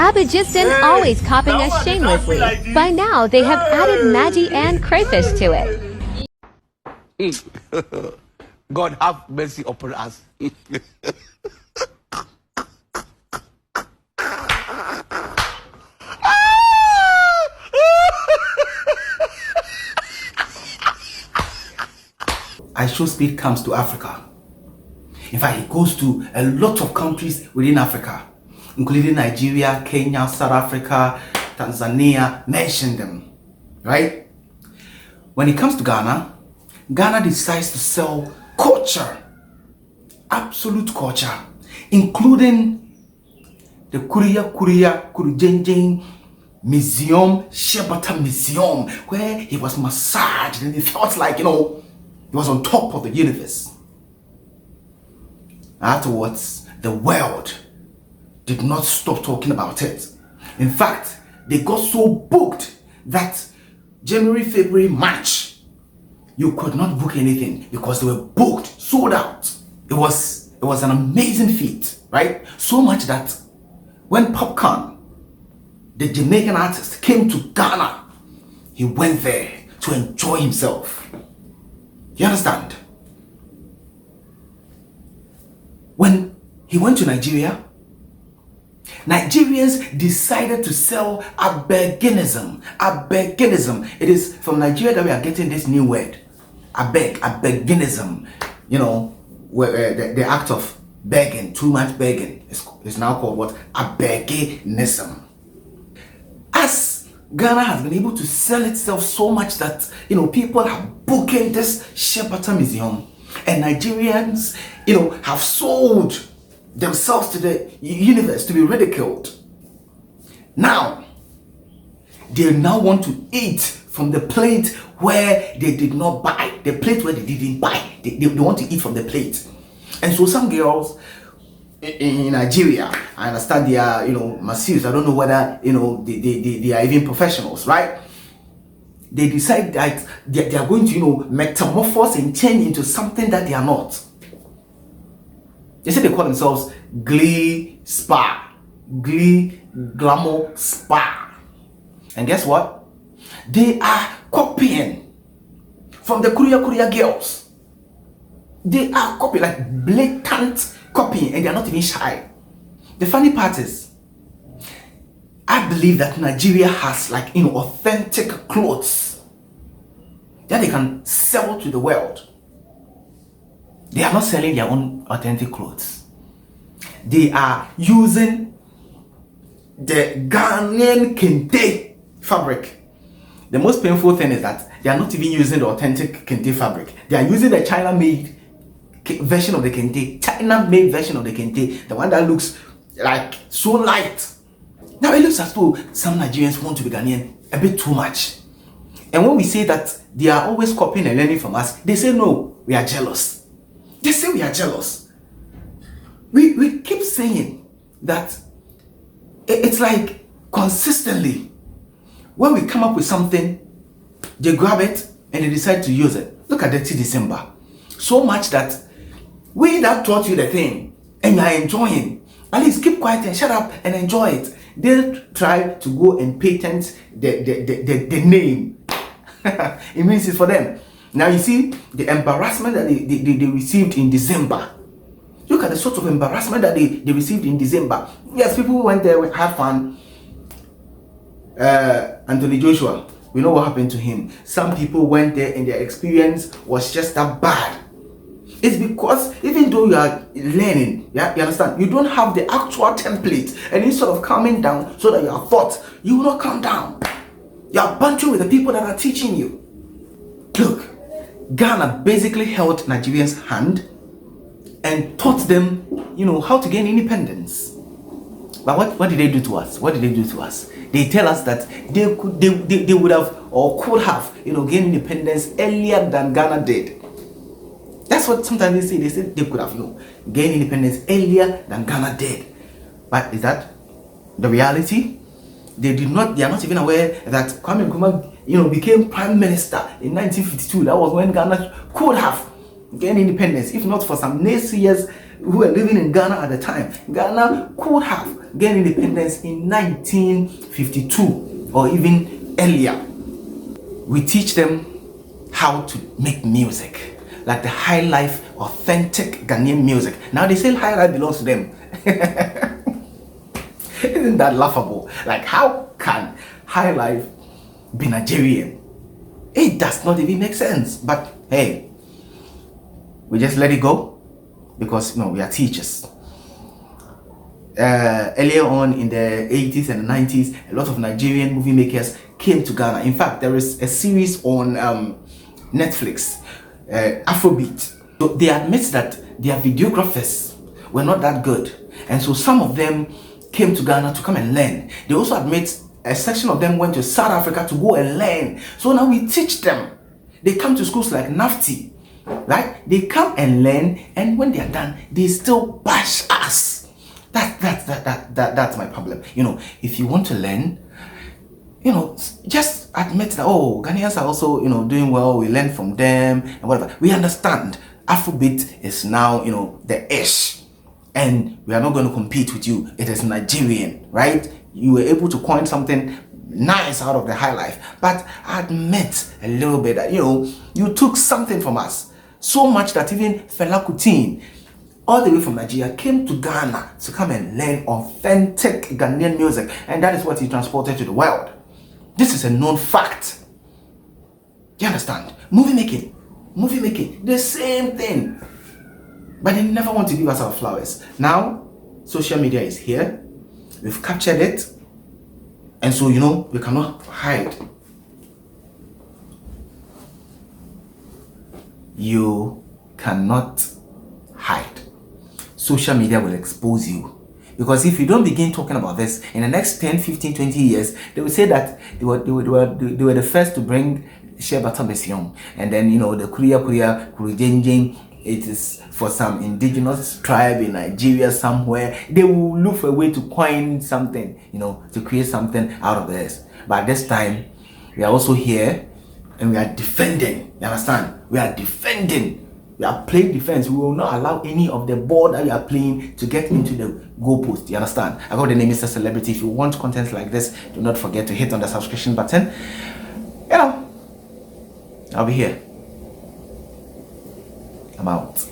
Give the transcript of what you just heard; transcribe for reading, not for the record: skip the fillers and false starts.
Abidjistan always copying us shamelessly. By now, they have added Maggi and crayfish to it. God have mercy upon us. Speed comes to Africa. In fact, it goes to a lot of countries within Africa, including Nigeria, Kenya, South Africa, Tanzania, mention them, right? When it comes to Ghana, Ghana decides to sell culture, absolute culture, including the Kurujenjen Museum, Shea Museum, where he was massaged and he felt like, he was on top of the universe. Afterwards, the world did not stop talking about it. In fact, they got so booked that January, February, March, you could not book anything because they were booked, sold out. It was an amazing feat, right? So much that when Popcorn, the Jamaican artist, came to Ghana, he went there to enjoy himself. You understand? When he went to Nigeria, Nigerians decided to sell abeginism. Abeginism. It is from Nigeria that we are getting this new word. Abeginism. Where the act of begging, too much begging, is now called what? Abeginism. As Ghana has been able to sell itself so much that people are booking this Shea Museum, and Nigerians have sold themselves to the universe to be ridiculed. Now they want to eat from the plate where they did not buy, the plate where they didn't buy. They want to eat from the plate. And so some girls in Nigeria, I understand they are, masseuses. I don't know whether, they are even professionals, right? They decide that they are going to, metamorphose and change into something that they are not. They say they call themselves Glee Spa. Glee Glamour Spa. And guess what? They are copying from the Korea girls. They are copying, like blatant copying, and they are not even shy. The funny part is, I believe that Nigeria has authentic clothes that they can sell to the world. They are not selling their own authentic clothes. They are using the Ghanaian kente fabric. The most painful thing is that they are not even using the authentic kente fabric. They are using the China-made version of the kente, China-made version of the kente, the one that looks like so light. Now it looks as though some Nigerians want to be Ghanaian a bit too much. And when we say that they are always copying and learning from us, they say no, we are jealous. They say we are jealous. We keep saying that it's like consistently when we come up with something, they grab it and they decide to use it. Look at Dirty December. So much that we that taught you the thing and you are enjoying, at least keep quiet and shut up and enjoy it. They try to go and patent the name. It means it's for them. Now you see the embarrassment that they received in December. Look at the sort of embarrassment that they received in December. Yes, people went there, had fun. Anthony Joshua, we know what happened to him. Some people went there and their experience was just that bad. It's because even though you are learning, you understand, you don't have the actual template, and instead of calming down so that you are thought, you will not calm down. You are bantering with the people that are teaching you. Look, Ghana basically held Nigerians' hand and taught them, how to gain independence. But what did they do to us? What did they do to us? They tell us that they would have or could have, gained independence earlier than Ghana did. That's what sometimes they say. They say they could have, gained independence earlier than Ghana did. But is that the reality? They are not even aware that Kwame Nkrumah, became prime minister in 1952. That was when Ghana could have gained independence, if not for some naysayers who were living in Ghana at the time. Ghana could have gained independence in 1952 or even earlier. We teach them how to make music, like the high life, authentic Ghanaian music. Now they say high life belongs to them. Isn't that laughable? Like, how can high life be Nigerian? It does not even make sense. But hey, we just let it go because we are teachers. Earlier on in the 80s and the 90s, a lot of Nigerian movie makers came to Ghana. In fact, there is a series on Netflix, Afrobeat. So they admit that their videographers were not that good, and so some of them came to Ghana to come and learn. They also admit a section of them went to South Africa to go and learn. So now we teach them. They come to schools like NAFTI, right? They come and learn, and when they are done, they still bash us. That's my problem. If you want to learn, just admit that, oh, Ghanaians are also, doing well. We learn from them and whatever. We understand Afrobeat is now, the ish, and we are not going to compete with you. It is Nigerian, right? You were able to coin something nice out of the high life, but admit a little bit that, you took something from us. So much that even Fela Kuti, all the way from Nigeria, came to Ghana to come and learn authentic Ghanaian music, and that is what he transported to the world. This is a known fact. Do you understand? Movie making, the same thing. But they never want to give us our flowers. Now, social media is here. We've captured it. And so, we cannot hide. You cannot hide. Social media will expose you. Because if you don't begin talking about this, in the next 10, 15, 20 years, they will say that they were the first to bring Shea Butter Mission. And then, the Kurijenjing, it is for some indigenous tribe in Nigeria somewhere. They will look for a way to coin something, to create something out of this. But this time, we are also here and we are defending. You understand? We are defending. We are playing defense. We will not allow any of the board that we are playing to get into the goalpost. You understand? I got the name Mr. Celebrity. If you want content like this, do not forget to hit on the subscription button. I'll be here. I'm out.